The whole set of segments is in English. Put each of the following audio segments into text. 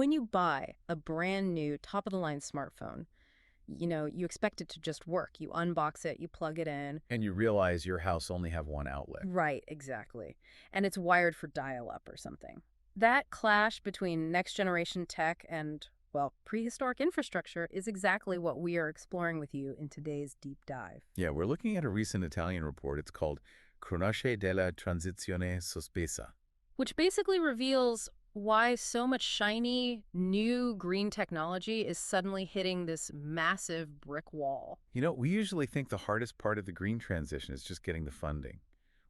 When you buy a brand new top-of-the-line smartphone, you expect it to just work. You unbox it, you plug it in. And you realize your house only have one outlet. Right, exactly. And it's wired for dial-up or something. That clash between next-generation tech and, well, prehistoric infrastructure is exactly what we are exploring with you in today's deep dive. Yeah, we're looking at a recent Italian report. It's called Cronache della Transizione Sospesa. Which basically reveals why so much shiny, new green technology is suddenly hitting this massive brick wall. We usually think the hardest part of the green transition is just getting the funding,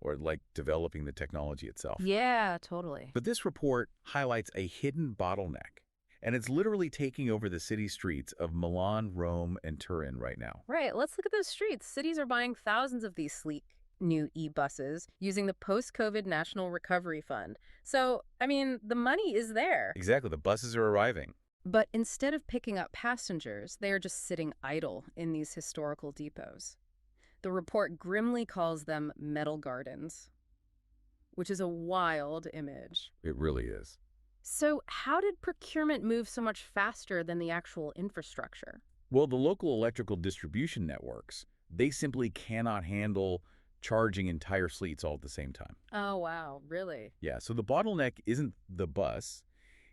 or like developing the technology itself. Yeah, totally. But this report highlights a hidden bottleneck, and it's literally taking over the city streets of Milan, Rome, and Turin right now. Right, let's look at those streets. Cities are buying thousands of these sleek new e-buses using the post-COVID National Recovery Fund. So, the money is there. Exactly, the buses are arriving. But instead of picking up passengers, they are just sitting idle in these historical depots. The report grimly calls them metal gardens, which is a wild image. It really is. So how did procurement move so much faster than the actual infrastructure? Well, the local electrical distribution networks, they simply cannot handle charging entire fleets all at the same time. Oh, wow, really? Yeah, so the bottleneck isn't the bus,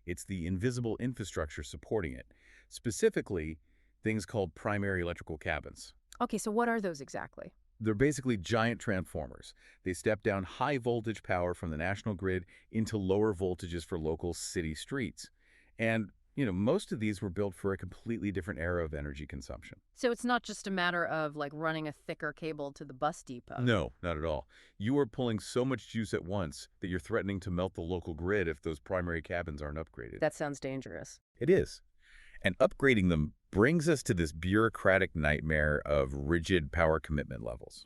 it's the invisible infrastructure supporting it. Specifically, things called primary electrical cabins. Okay, so what are those exactly? They're basically giant transformers. They step down high voltage power from the national grid into lower voltages for local city streets. And, most of these were built for a completely different era of energy consumption. So it's not just a matter of running a thicker cable to the bus depot. No, not at all. You are pulling so much juice at once that you're threatening to melt the local grid if those primary cabins aren't upgraded. That sounds dangerous. It is. And upgrading them brings us to this bureaucratic nightmare of rigid power commitment levels.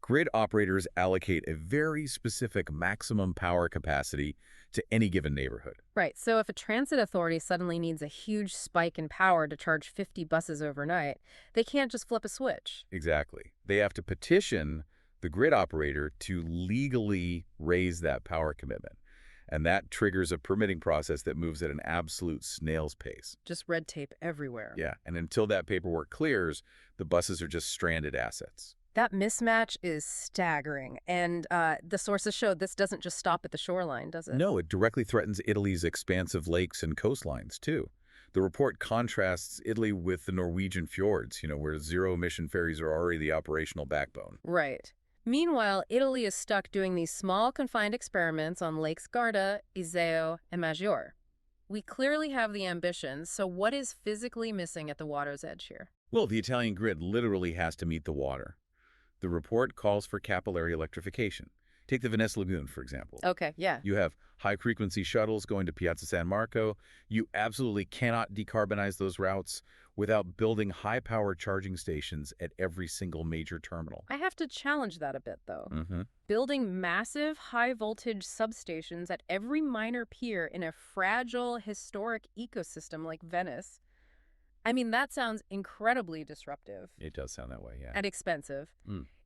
Grid operators allocate a very specific maximum power capacity to any given neighborhood. Right, so if a transit authority suddenly needs a huge spike in power to charge 50 buses overnight, they can't just flip a switch. Exactly. They have to petition the grid operator to legally raise that power commitment. And that triggers a permitting process that moves at an absolute snail's pace. Just red tape everywhere. Yeah, and until that paperwork clears, the buses are just stranded assets. That mismatch is staggering. And the sources showed this doesn't just stop at the shoreline, does it? No, it directly threatens Italy's expansive lakes and coastlines, too. The report contrasts Italy with the Norwegian fjords, where zero-emission ferries are already the operational backbone. Right. Meanwhile, Italy is stuck doing these small, confined experiments on Lakes Garda, Iseo, and Maggiore. We clearly have the ambitions, so what is physically missing at the water's edge here? Well, the Italian grid literally has to meet the water. The report calls for capillary electrification. Take the Venice Lagoon, for example. Okay, yeah. You have high-frequency shuttles going to Piazza San Marco. You absolutely cannot decarbonize those routes without building high-power charging stations at every single major terminal. I have to challenge that a bit, though. Mm-hmm. Building massive, high-voltage substations at every minor pier in a fragile, historic ecosystem like Venice, that sounds incredibly disruptive. It does sound that way, yeah. And expensive.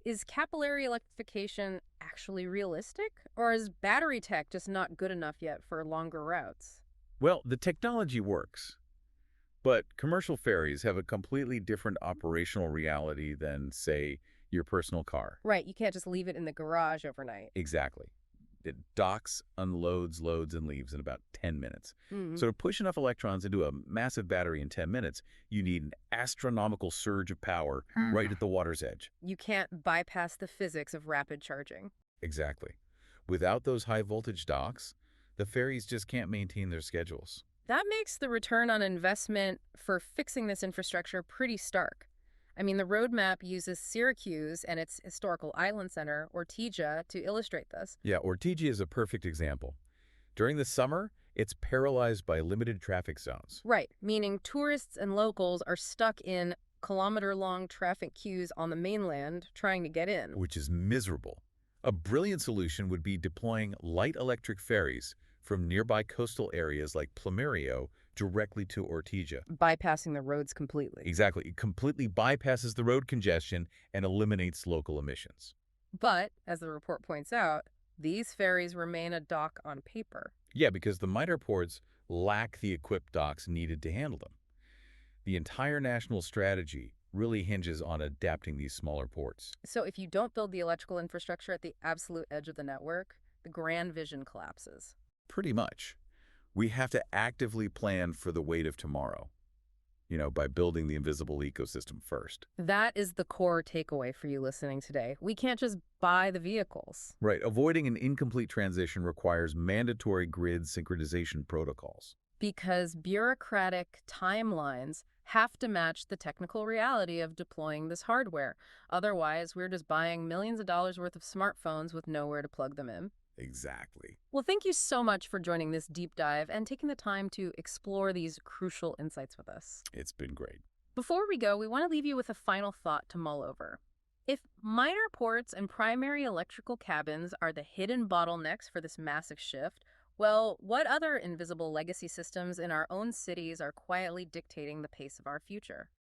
Is capillary electrification actually realistic? Or is battery tech just not good enough yet for longer routes? Well, the technology works, but commercial ferries have a completely different operational reality than, say, your personal car. Right, you can't just leave it in the garage overnight. Exactly. It docks, unloads, loads, and leaves in about 10 minutes. Mm-hmm. So to push enough electrons into a massive battery in 10 minutes, you need an astronomical surge of power right at the water's edge. You can't bypass the physics of rapid charging. Exactly. Without those high-voltage docks, the ferries just can't maintain their schedules. That makes the return on investment for fixing this infrastructure pretty stark. The roadmap uses Syracuse and its historical island center, Ortigia, to illustrate this. Yeah, Ortigia is a perfect example. During the summer, it's paralyzed by limited traffic zones. Right, meaning tourists and locals are stuck in kilometer-long traffic queues on the mainland trying to get in. Which is miserable. A brilliant solution would be deploying light electric ferries from nearby coastal areas like Plumerio directly to Ortigia. Bypassing the roads completely. Exactly. It completely bypasses the road congestion and eliminates local emissions. But, as the report points out, these ferries remain a dock on paper. Yeah, because the minor ports lack the equipped docks needed to handle them. The entire national strategy really hinges on adapting these smaller ports. So if you don't build the electrical infrastructure at the absolute edge of the network, the grand vision collapses. Pretty much. We have to actively plan for the weight of tomorrow, by building the invisible ecosystem first. That is the core takeaway for you listening today. We can't just buy the vehicles. Right. Avoiding an incomplete transition requires mandatory grid synchronization protocols. Because bureaucratic timelines have to match the technical reality of deploying this hardware. Otherwise, we're just buying millions of dollars worth of smartphones with nowhere to plug them in. Exactly. Well, thank you so much for joining this deep dive and taking the time to explore these crucial insights with us. It's been great. Before we go, we want to leave you with a final thought to mull over. If minor ports and primary electrical cabins are the hidden bottlenecks for this massive shift, well, what other invisible legacy systems in our own cities are quietly dictating the pace of our future?